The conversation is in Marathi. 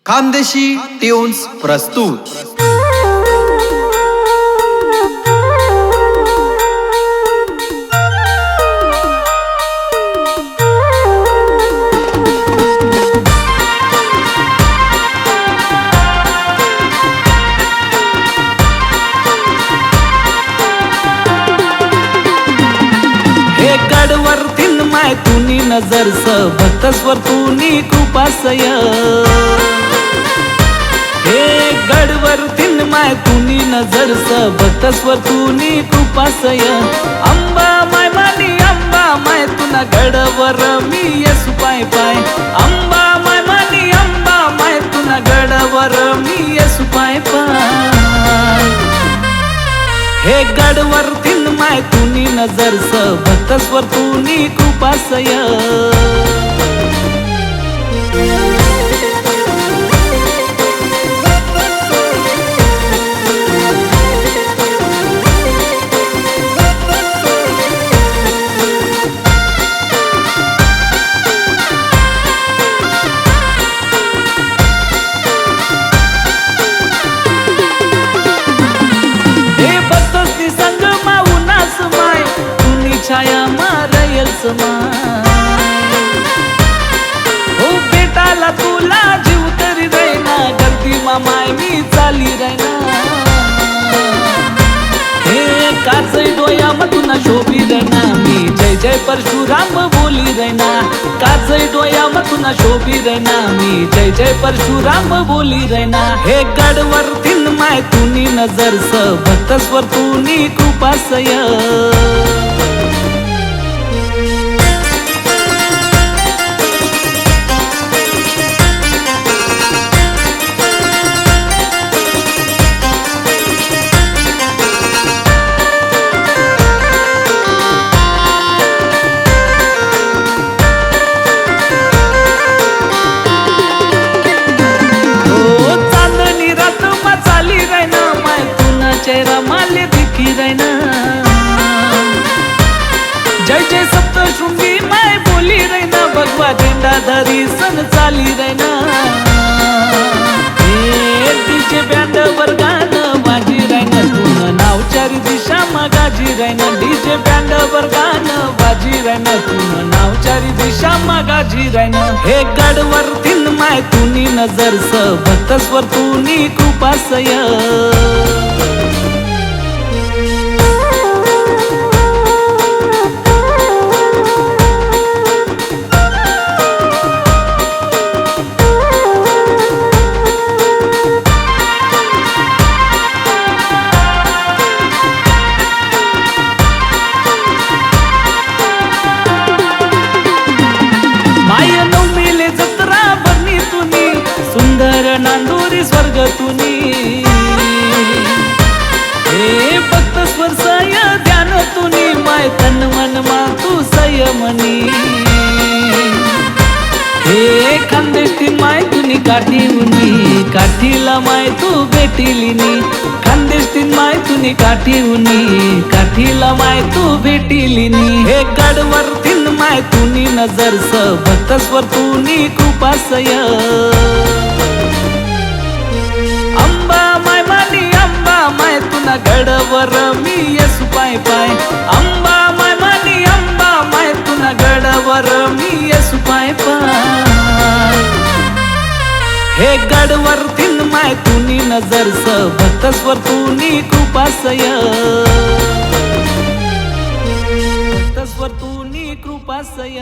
खानदेशी ट्यून्स प्रस्तुत। हे गडवर तीन माय तुनी नजर स भक्तस्वर तुनी कृपासय। हे गडवर तीन माय तुनी नजर स भक्तस्वर तुनी कृपासय। अंबा माय मानी अंबा माय तुना गडवर मी येसु पाय पाय। अंबा माय मानी अंबा माय तुना गडवर मी येसु पाय पाय। हे गडवर तीन माय तुनी नजर स भक्तस्वर तुनी कृपासय। छाया मारयल्स माय हो बेटाला तुला जीव तरी रायना गर्दी मामाय मी चाली रायना। हे काचई डोया मधून शोभी रायना मी जय जय परशुराम बोली रायना। काचई डोया मधून शोभी रायना मी जय जय परशुराम बोली रायना। हे गडवर तीन माय तुनी नजर स भक्तस्वर तुनी कृपासय। चेहरा माले दिखी रहना जय जय सप्तशृंगी माय बोली रहना। भगवा झंडा धरी सन चाली रहना। डीजे बँड वर गाणं वाजी रहना तुन नाव चारी दिशा मागाजी रहना। डीजे बँड वर गाणं वाजी रहना तुन नाव चारी दिशा मागाजी रहना। हे गडवर तीन माय तुनी नजर स भक्तस्वर तुनी कृपासय। सुंदर नांदुरी स्वर्ग तुनी हे भक्त स्वर सय ध्यान तुनी माय तन मन मा तू संयमनी। हे खानदेश तीन माय तुनी काठी उनी काठीला माय तू भेटिलिनी। खानदेश तीन माय तुनी काठी उनी काठीला माय तू भेटिलिनी। हे गडवर तीन माय तुनी नजर स भक्तस्वर तुनी कृपासय। अंबा माय मानी अंबा माय तुना गडवर मी येसु पाय पाय। अंबा माय मानी अंबा माय तुना गडवर मी येसु पाय पाय। हे गडवर तीन माय तुनी नजर स भक्तस्वर तुनी कृपासय। भक्तस्वर तुनी कृपासय।